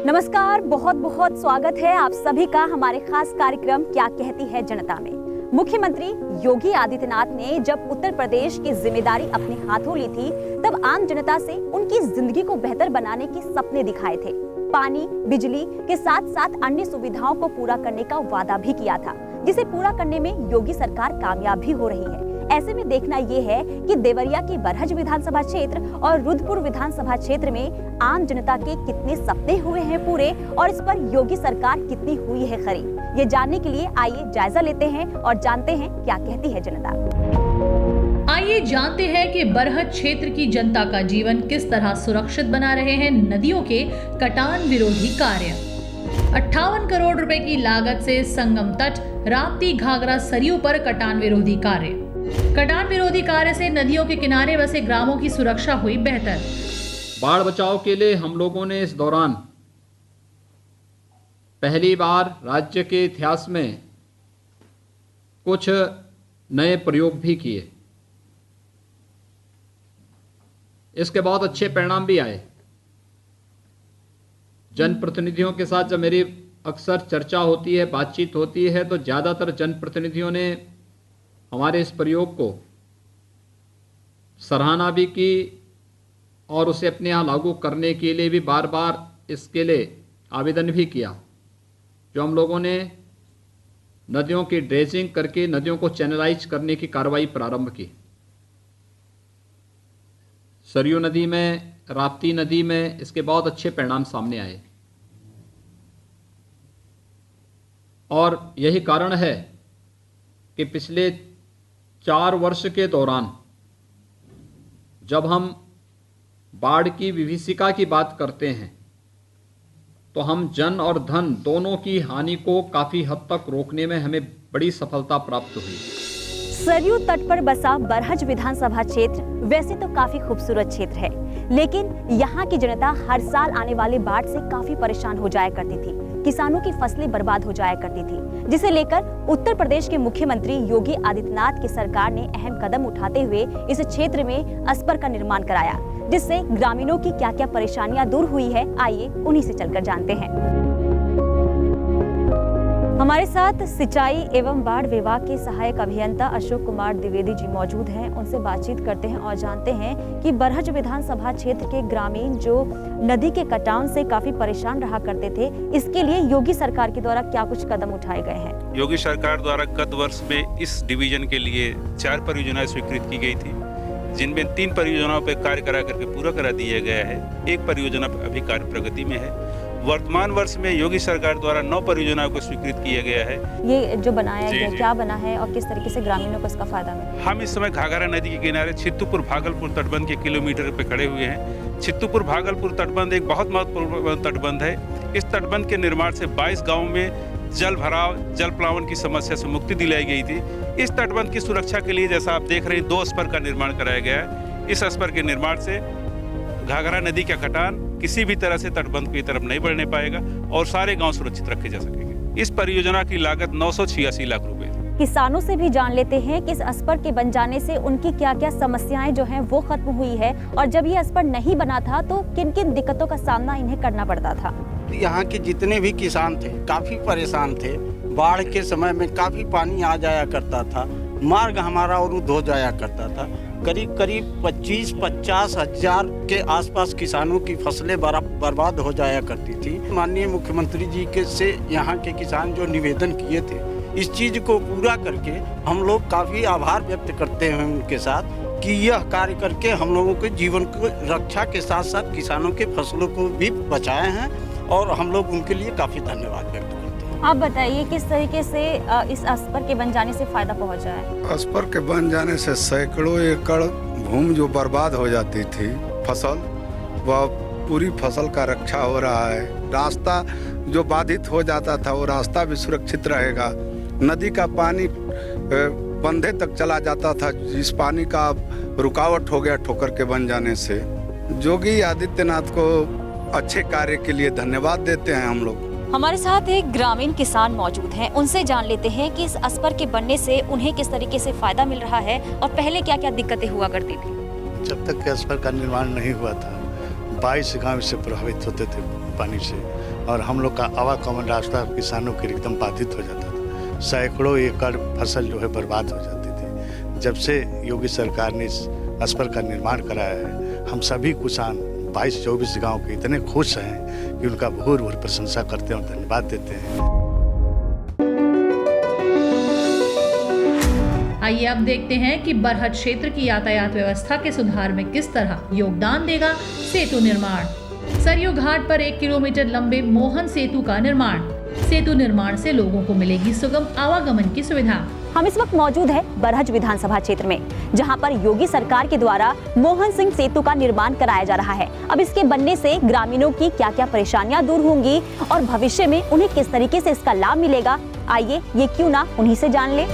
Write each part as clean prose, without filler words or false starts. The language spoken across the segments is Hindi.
नमस्कार, बहुत बहुत स्वागत है आप सभी का हमारे खास कार्यक्रम क्या कहती है जनता में। मुख्यमंत्री योगी आदित्यनाथ ने जब उत्तर प्रदेश की जिम्मेदारी अपने हाथों ली थी, तब आम जनता से उनकी जिंदगी को बेहतर बनाने के सपने दिखाए थे। पानी, बिजली के साथ साथ अन्य सुविधाओं को पूरा करने का वादा भी किया था, जिसे पूरा करने में योगी सरकार कामयाब भी हो रही है। ऐसे में देखना ये है कि देवरिया की बरहज विधानसभा क्षेत्र और रुद्रपुर विधानसभा क्षेत्र में आम जनता के कितने सपने हुए हैं पूरे और इस पर योगी सरकार कितनी हुई है खरी। ये जानने के लिए आइए जायजा लेते हैं और जानते हैं क्या कहती है जनता। आइए जानते हैं कि बरहज क्षेत्र की जनता का जीवन किस तरह सुरक्षित बना रहे हैं नदियों के कटान विरोधी कार्य। 58 करोड़ रुपए की लागत से संगम तट, राप्ती, घाघरा, सरयू पर कटान विरोधी कार्य। कटान विरोधी कार्य से नदियों के किनारे बसे ग्रामों की सुरक्षा हुई बेहतर। बाढ़ बचाव के लिए हम लोगों ने इस दौरान पहली बार राज्य के इतिहास में कुछ नए प्रयोग भी किए। इसके बहुत अच्छे परिणाम भी आए। जनप्रतिनिधियों के साथ जब मेरी अक्सर चर्चा होती है, बातचीत होती है, तो ज़्यादातर जनप्रतिनिधियों ने हमारे इस प्रयोग को सराहना भी की और उसे अपने यहाँ लागू करने के लिए भी बार बार इसके लिए आवेदन भी किया। जो हम लोगों ने नदियों की ड्रेजिंग करके नदियों को चैनलाइज करने की कार्रवाई प्रारंभ की। सरयू नदी में, राप्ती नदी में इसके बहुत अच्छे परिणाम सामने आए और यही कारण है कि पिछले 4 वर्ष के दौरान जब हम बाढ़ की विभीषिका की बात करते हैं तो हम जन और धन दोनों की हानि को काफ़ी हद तक रोकने में हमें बड़ी सफलता प्राप्त हुई। सरयू तट पर बसा बरहज विधानसभा क्षेत्र वैसे तो काफी खूबसूरत क्षेत्र है, लेकिन यहाँ की जनता हर साल आने वाले बाढ़ से काफी परेशान हो जाया करती थी। किसानों की फसलें बर्बाद हो जाया करती थी, जिसे लेकर उत्तर प्रदेश के मुख्यमंत्री योगी आदित्यनाथ की सरकार ने अहम कदम उठाते हुए इस क्षेत्र में अस्पर का निर्माण कराया, जिससे ग्रामीणों की क्या क्या परेशानियां दूर हुई है, आइए उन्हीं से चलकर जानते हैं। हमारे साथ सिंचाई एवं बाढ़ विभाग के सहायक अभियंता अशोक कुमार द्विवेदी जी मौजूद हैं। उनसे बातचीत करते हैं और जानते हैं कि बरहज विधानसभा क्षेत्र के ग्रामीण जो नदी के कटान से काफी परेशान रहा करते थे, इसके लिए योगी सरकार के द्वारा क्या कुछ कदम उठाए गए हैं। योगी सरकार द्वारा गत वर्ष में इस डिवीजन के लिए 4 परियोजनाएं स्वीकृत की गई थी, जिनमें 3 परियोजनाओं पर कार्य करा करके पूरा करा दिया गया है। एक परियोजना अभी कार्य प्रगति में है। वर्तमान वर्ष में योगी सरकार द्वारा 9 परियोजनाओं को स्वीकृत किया गया है। ये जो बनाया गया क्या बना है और किस तरीके से ग्रामीणों को इसका फायदा मिला? हम इस समय घाघरा नदी के किनारे छित्तुपुर भागलपुर तटबंध के किलोमीटर पे खड़े हुए हैं। छित्तुपुर भागलपुर तटबंध एक बहुत महत्वपूर्ण तटबंध है। इस तटबंध के निर्माण से 22 गाँव में जल भराव, जल प्लावन की समस्या से मुक्ति दिलाई गई थी। इस तटबंध की सुरक्षा के लिए जैसा आप देख रहे हैं 2 स्पर का निर्माण कराया गया है। इस स्पर के निर्माण से घाघरा नदी का कटान किसी भी तरह से तटबंध की तरफ नहीं बढ़ने पाएगा और सारे गांव सुरक्षित रखे जा सकेंगे। इस परियोजना की लागत 986 लाख रुपए। किसानों से भी जान लेते हैं कि इस अस्पर के बन जाने से उनकी क्या क्या समस्याएं जो हैं वो खत्म हुई है और जब ये अस्पर नहीं बना था तो किन किन दिक्कतों का सामना इन्हें करना पड़ता था। यहाँ के जितने भी किसान थे काफी परेशान थे। बाढ़ के समय में काफी पानी आ जाया करता था, मार्ग हमारा अवरुद्ध हो जाया करता था। करीब 25-50 हजार के आसपास किसानों की फसलें बर्बाद हो जाया करती थी। माननीय मुख्यमंत्री जी के से यहाँ के किसान जो निवेदन किए थे, इस चीज को पूरा करके हम लोग काफी आभार व्यक्त करते हैं उनके साथ कि यह कार्य करके हम लोगों के जीवन को रक्षा के साथ साथ किसानों के फसलों को भी बचाए हैं और हम लोग उनके लिए काफी धन्यवाद व्यक्त करते हैं। आप बताइए किस तरीके से इस अस्पर के बन जाने से फायदा पहुंचा है? अस्पर के बन जाने से सैकड़ों एकड़ भूमि जो बर्बाद हो जाती थी फसल, वह पूरी फसल का रक्षा हो रहा है। रास्ता जो बाधित हो जाता था वो रास्ता भी सुरक्षित रहेगा। नदी का पानी बंधे तक चला जाता था, जिस पानी का रुकावट हो गया ठोकर के बन जाने से। योगी आदित्यनाथ को अच्छे कार्य के लिए धन्यवाद देते हैं हम लोग। हमारे साथ एक ग्रामीण किसान मौजूद हैं, उनसे जान लेते हैं कि इस अस्पर के बनने से उन्हें किस तरीके से फायदा मिल रहा है और पहले क्या क्या दिक्कतें हुआ करती थी। जब तक अस्पर का निर्माण नहीं हुआ था, 22 गांव से प्रभावित होते थे पानी से, और हम लोग का आवागमन रास्ता किसानों के एकदम बाधित हो जाता था। सैकड़ों एकड़ फसल जो है बर्बाद हो जाती थी। जब से योगी सरकार ने इस अस्पर का निर्माण कराया है, हम सभी किसान 22-24 गांव के इतने खुश हैं कि उनका भूर भूर प्रशंसा करते हैं और धन्यवाद देते हैं। आइए अब देखते हैं कि बरहट क्षेत्र की यातायात व्यवस्था के सुधार में किस तरह योगदान देगा सेतु निर्माण। सरयू घाट पर 1 किलोमीटर लंबे मोहन सेतु का निर्माण। सेतु निर्माण से लोगों को मिलेगी सुगम आवागमन की सुविधा। हम इस वक्त मौजूद है बरहज विधानसभा क्षेत्र में, जहां पर योगी सरकार के द्वारा मोहन सिंह सेतु का निर्माण कराया जा रहा है। अब इसके बनने से ग्रामीणों की क्या क्या परेशानियां दूर होंगी और भविष्य में उन्हें किस तरीके से इसका लाभ मिलेगा, आइए ये क्यों ना उन्हीं से जान ले।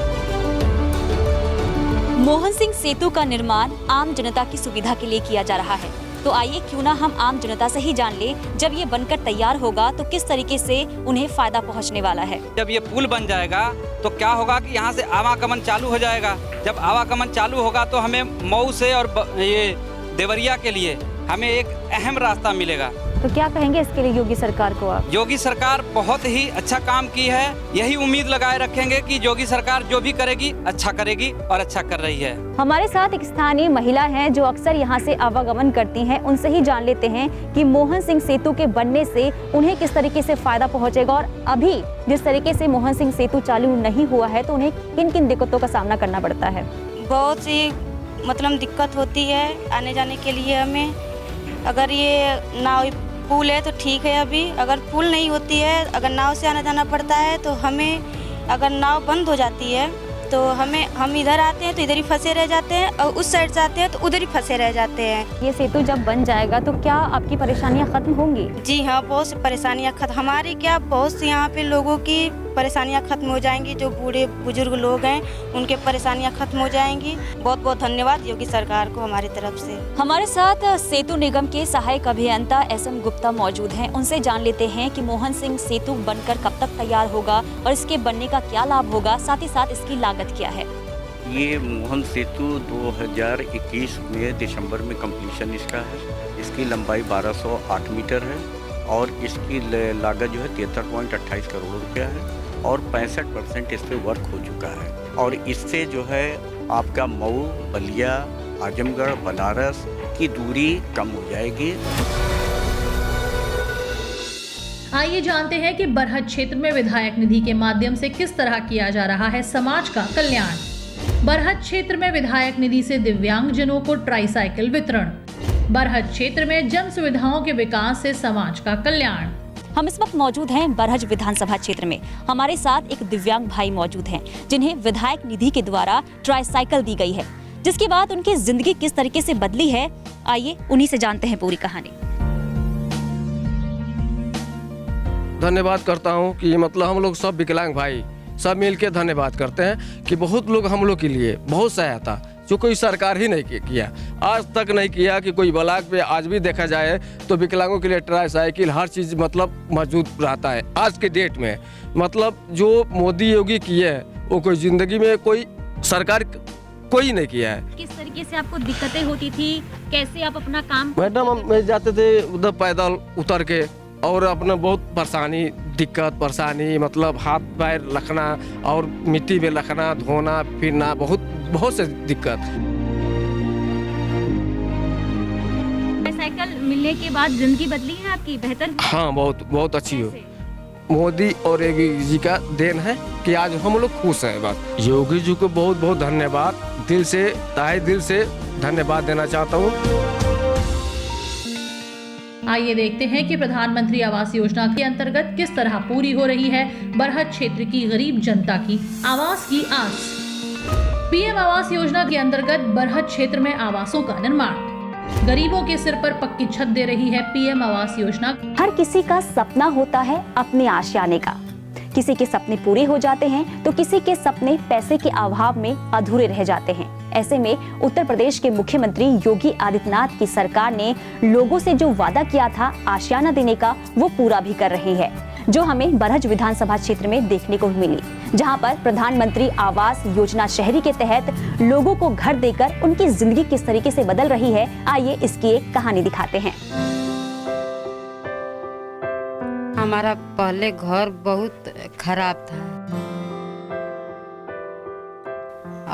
मोहन सिंह सेतु का निर्माण आम जनता की सुविधा के लिए किया जा रहा है, तो आइए क्यों ना हम आम जनता से ही जान ले, जब ये बनकर तैयार होगा तो किस तरीके से उन्हें फायदा पहुंचने वाला है। जब ये पुल बन जाएगा तो क्या होगा कि यहाँ से आवागमन चालू हो जाएगा। जब आवागमन चालू होगा तो हमें मऊ से और ये देवरिया के लिए हमें एक अहम रास्ता मिलेगा। तो क्या कहेंगे इसके लिए योगी सरकार को आप? योगी सरकार बहुत ही अच्छा काम की है, यही उम्मीद लगाए रखेंगे कि योगी सरकार जो भी करेगी अच्छा करेगी और अच्छा कर रही है। हमारे साथ एक स्थानीय महिला हैं जो अक्सर यहाँ से आवागमन करती हैं, उनसे ही जान लेते हैं कि मोहन सिंह सेतु के बनने से उन्हें किस तरीके से फायदा पहुँचेगा और अभी जिस तरीके से मोहन सिंह सेतु चालू नहीं हुआ है तो उन्हें किन किन दिक्कतों का सामना करना पड़ता है। बहुत सी मतलब दिक्कत होती है आने जाने के लिए हमें। अगर ये नाव पुल है तो ठीक है, अभी अगर पुल नहीं होती है, अगर नाव से आना जाना पड़ता है तो हमें, अगर नाव बंद हो जाती है तो हम इधर आते हैं तो इधर ही फंसे रह जाते हैं और उस साइड से आते हैं तो उधर ही फंसे रह जाते हैं। ये सेतु जब बन जाएगा तो क्या आपकी परेशानियां खत्म होंगी? जी हाँ, बहुत सी परेशानियां खत्म, हमारी क्या बहुत सी यहाँ पे लोगों की परेशानियां खत्म हो जाएंगी। जो बूढ़े बुजुर्ग लोग हैं उनके परेशानियां खत्म हो जाएंगी। बहुत बहुत धन्यवाद योगी सरकार को हमारी तरफ से। हमारे साथ सेतु निगम के सहायक अभियंता SM गुप्ता मौजूद हैं, उनसे जान लेते हैं कि मोहन सिंह सेतु बनकर कब तक तैयार होगा और इसके बनने का क्या लाभ होगा, साथ ही साथ इसकी लागत क्या है। ये मोहन सेतु 2021 में दिसंबर में कंप्लीशन इसका है। इसकी लंबाई 1208 मीटर है और इसकी लागत जो है 73.28 करोड़ रुपया है और 65% इस पे वर्क हो चुका है। और इससे जो है आपका मऊ, बलिया, आजमगढ़, बनारस की दूरी कम हो जाएगी। आइए जानते हैं कि बरहट क्षेत्र में विधायक निधि के माध्यम से किस तरह किया जा रहा है समाज का कल्याण। बरहट क्षेत्र में विधायक निधि से दिव्यांगजनों को ट्राईसाइकिल वितरण। बरहट क्षेत्र में जन सुविधाओं के विकास से समाज का कल्याण। हम इस वक्त मौजूद हैं बरहज विधानसभा क्षेत्र में। हमारे साथ एक दिव्यांग भाई मौजूद हैं जिन्हें विधायक निधि के द्वारा ट्राईसाइकिल दी गई है, जिसके बाद उनकी जिंदगी किस तरीके से बदली है, आइए उन्हीं से जानते हैं पूरी कहानी। धन्यवाद करता हूं कि मतलब हम लोग सब विकलांग भाई सब मिल के धन्यवाद करते हैं कि बहुत लोग हम लोग के लिए बहुत सहायता जो कोई सरकार ही नहीं किया, आज तक नहीं किया कि कोई ब्लॉक पे आज भी देखा जाए तो विकलांगों के लिए ट्राईसाइकिल हर चीज़ मतलब मौजूद रहता है। आज के डेट में मतलब जो मोदी योगी किए वो कोई ज़िंदगी में कोई सरकार कोई नहीं किया है। किस तरीके से आपको दिक्कतें होती थी, कैसे आप अपना काम? मैडम हम जाते थे उधर पैदल उतर के और अपना बहुत दिक्कत परेशानी मतलब हाथ पैर रखना और मिट्टी में रखना, धोना फिरना, बहुत से दिक्कत। साइकिल मिलने के बाद जिंदगी बदली है आपकी, बेहतर? हाँ, बहुत अच्छी हो। मोदी और योगी जी का देन है कि आज हम लोग खुश हैं। बस योगी जी को बहुत बहुत धन्यवाद, दिल से तहे दिल से धन्यवाद देना चाहता हूँ। आइए देखते हैं कि प्रधानमंत्री आवास योजना के अंतर्गत किस तरह पूरी हो रही है बरहट क्षेत्र की गरीब जनता की आवास की आस। PM आवास योजना के अंतर्गत बरहट क्षेत्र में आवासों का निर्माण। गरीबों के सिर पर पक्की छत दे रही है PM आवास योजना। हर किसी का सपना होता है अपने आशियाने का। किसी के सपने पूरे हो जाते हैं तो किसी के सपने पैसे के अभाव में अधूरे रह जाते हैं। ऐसे में उत्तर प्रदेश के मुख्यमंत्री योगी आदित्यनाथ की सरकार ने लोगों से जो वादा किया था आशियाना देने का, वो पूरा भी कर रही है, जो हमें बरहज विधानसभा क्षेत्र में देखने को मिली, जहां पर प्रधानमंत्री आवास योजना शहरी के तहत लोगों को घर देकर उनकी जिंदगी किस तरीके से बदल रही है, आइए इसकी एक कहानी दिखाते हैं। हमारा पहले घर बहुत खराब था।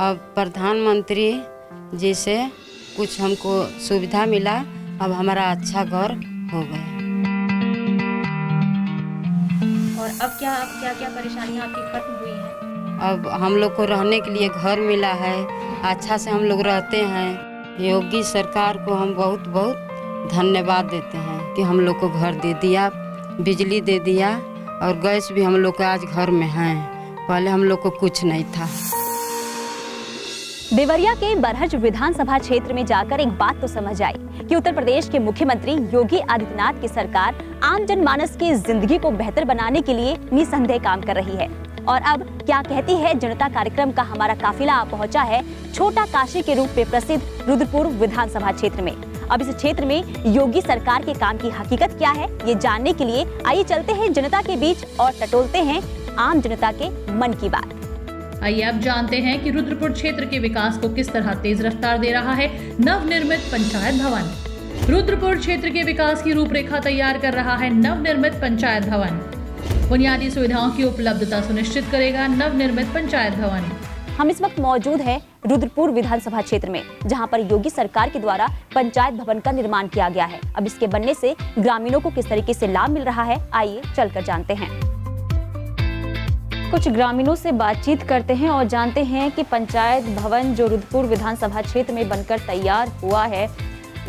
अब प्रधानमंत्री जी से कुछ हमको सुविधा मिला, अब हमारा अच्छा घर हो गया। और अब क्या क्या परेशानियां आपकी खत्म हुई हैं? अब हम लोग को रहने के लिए घर मिला है, अच्छा से हम लोग रहते हैं। योगी सरकार को हम बहुत बहुत धन्यवाद देते हैं कि हम लोग को घर दे दिया, बिजली दे दिया और गैस भी हम लोग को आज घर में है। पहले हम लोग को कुछ नहीं था। देवरिया के बरहज विधानसभा क्षेत्र में जाकर एक बात तो समझ आई कि उत्तर प्रदेश के मुख्यमंत्री योगी आदित्यनाथ की सरकार आम जनमानस की जिंदगी को बेहतर बनाने के लिए निसंदेह काम कर रही है। और अब क्या कहती है जनता कार्यक्रम का हमारा काफिला पहुंचा है छोटा काशी के रूप में प्रसिद्ध रुद्रपुर विधानसभा क्षेत्र में। अब इस क्षेत्र में योगी सरकार के काम की हकीकत क्या है, ये जानने के लिए आइए चलते हैं जनता के बीच और टटोलते हैं आम जनता के मन की बात। आइए अब जानते हैं कि रुद्रपुर क्षेत्र के विकास को किस तरह तेज रफ्तार दे रहा है नवनिर्मित पंचायत भवन। रुद्रपुर क्षेत्र के विकास की रूपरेखा तैयार कर रहा है नवनिर्मित पंचायत भवन। बुनियादी सुविधाओं की उपलब्धता सुनिश्चित करेगा नवनिर्मित पंचायत भवन। हम इस वक्त मौजूद हैं रुद्रपुर विधानसभा क्षेत्र में, जहां पर योगी सरकार के द्वारा पंचायत भवन का निर्माण किया गया है। अब इसके बनने से ग्रामीणों को किस तरीके से लाभ मिल रहा है, आइए चलकर जानते हैं। कुछ ग्रामीणों से बातचीत करते हैं और जानते हैं कि पंचायत भवन जो रुद्रपुर विधानसभा क्षेत्र में बनकर तैयार हुआ है,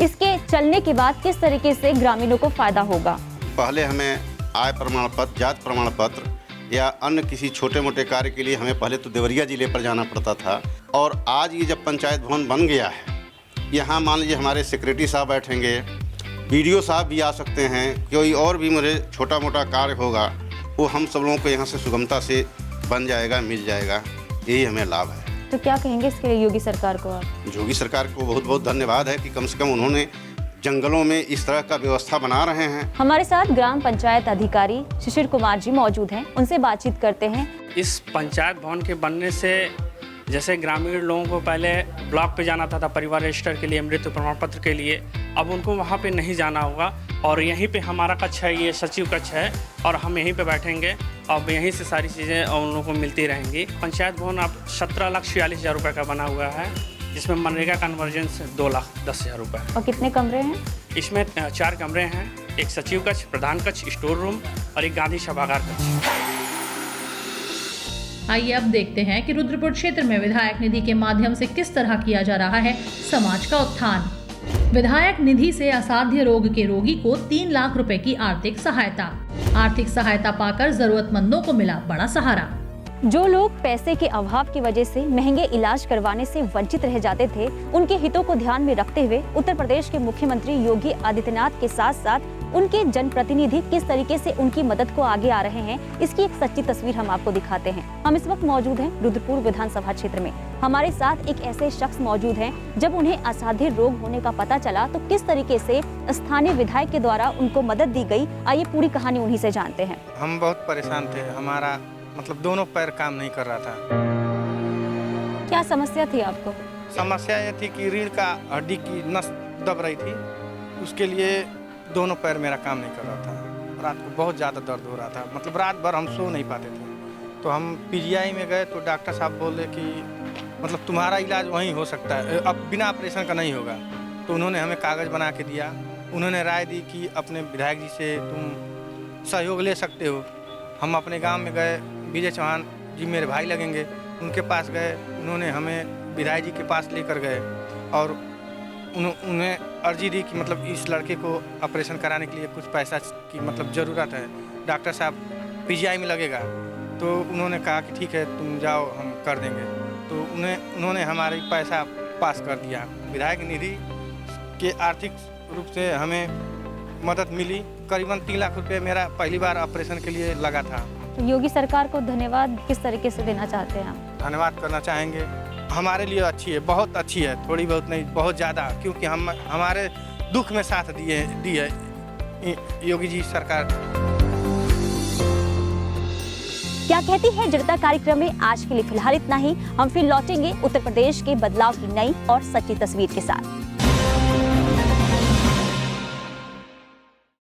इसके चलने के बाद किस तरीके से ग्रामीणों को फायदा होगा। पहले हमें आय प्रमाण पत्र, जात प्रमाण पत्र या अन्य किसी छोटे मोटे कार्य के लिए हमें पहले तो देवरिया जिले पर जाना पड़ता था, और आज ये जब पंचायत भवन बन गया है, यहाँ मान लीजिए हमारे सेक्रेटरी साहब बैठेंगे, BDO साहब भी आ सकते हैं, कोई और भी मुझे छोटा मोटा कार्य होगा वो हम सब लोगों को यहाँ से सुगमता से बन जाएगा, मिल जाएगा। यही हमें लाभ है। तो क्या कहेंगे इसके लिए योगी सरकार को आप? योगी सरकार को बहुत बहुत धन्यवाद है कि कम से कम उन्होंने जंगलों में इस तरह का व्यवस्था बना रहे हैं। हमारे साथ ग्राम पंचायत अधिकारी शिशिर कुमार जी मौजूद हैं, उनसे बातचीत करते हैं। इस पंचायत भवन के बनने से जैसे ग्रामीण लोगों को पहले ब्लॉक पे जाना था परिवार रजिस्टर के लिए, मृत्यु प्रमाण पत्र के लिए, अब उनको वहाँ पे नहीं जाना होगा और यहीं पे हमारा कक्ष है, ये सचिव कक्ष है और हम यहीं पे बैठेंगे। अब यहीं से सारी चीज़ें उन लोगों को मिलती रहेंगी। पंचायत भवन अब 17,46,000 रुपये का बना हुआ है, जिसमें मनरेगा कन्वर्जेंस 2,10,000 रुपये। और कितने कमरे हैं? इसमें 4 कमरे हैं, एक सचिव कक्ष, प्रधान कक्ष, स्टोर रूम और एक गांधी सभागार कक्ष। आइए अब देखते हैं कि रुद्रपुर क्षेत्र में विधायक निधि के माध्यम से किस तरह किया जा रहा है समाज का उत्थान। विधायक निधि से असाध्य रोग के रोगी को 3 लाख रुपए की आर्थिक सहायता पाकर जरूरतमंदों को मिला बड़ा सहारा। जो लोग पैसे के अभाव की वजह से महंगे इलाज करवाने से वंचित रह जाते थे, उनके हितों को ध्यान में रखते हुए उत्तर प्रदेश के मुख्यमंत्री योगी आदित्यनाथ के साथ साथ उनके जनप्रतिनिधि किस तरीके से उनकी मदद को आगे आ रहे हैं, इसकी एक सच्ची तस्वीर हम आपको दिखाते हैं। हम इस वक्त मौजूद हैं रुद्रपुर विधानसभा क्षेत्र में। हमारे साथ एक ऐसे शख्स मौजूद हैं, जब उन्हें असाध्य रोग होने का पता चला तो किस तरीके से स्थानीय विधायक के द्वारा उनको मदद दी गई, आइए पूरी कहानी उन्हीं से जानते हैं। हम बहुत परेशान थे, हमारा मतलब दोनों पैर काम नहीं कर रहा था। क्या समस्या थी आपको? समस्या ये थी कि रीढ़ का हड्डी की नस दब रही थी, उसके लिए दोनों पैर मेरा काम नहीं कर रहा था। रात को बहुत ज़्यादा दर्द हो रहा था, मतलब रात भर हम सो नहीं पाते थे। तो हम PGI में गए तो डॉक्टर साहब बोले कि मतलब तुम्हारा इलाज वहीं हो सकता है, अब बिना ऑपरेशन का नहीं होगा। तो उन्होंने हमें कागज़ बना के दिया, उन्होंने राय दी कि अपने विधायक जी से तुम सहयोग ले सकते हो। हम अपने गांव में गए, विजय चौहान जी मेरे भाई लगेंगे, उनके पास गए, उन्होंने हमें विधायक जी के पास लेकर गए और उन्हें अर्जी दी कि मतलब इस लड़के को ऑपरेशन कराने के लिए कुछ पैसा की मतलब ज़रूरत है, डॉक्टर साहब PGI में लगेगा। तो उन्होंने कहा कि ठीक है तुम जाओ, हम कर देंगे। तो उन्होंने हमारी पैसा पास कर दिया। विधायक निधि के आर्थिक रूप से हमें मदद मिली, करीबन 3 लाख रुपये मेरा पहली बार ऑपरेशन के लिए लगा था। तो योगी सरकार को धन्यवाद किस तरीके से देना चाहते हैं हम? धन्यवाद करना चाहेंगे, हमारे लिए अच्छी है, बहुत अच्छी है, थोड़ी बहुत नहीं बहुत ज़्यादा, क्योंकि हम हमारे दुख में साथ दी है योगी जी सरकार। क्या कहती है जनता कार्यक्रम में आज के लिए फिलहाल इतना ही। हम फिर लौटेंगे उत्तर प्रदेश के बदलाव की नई और सच्ची तस्वीर के साथ।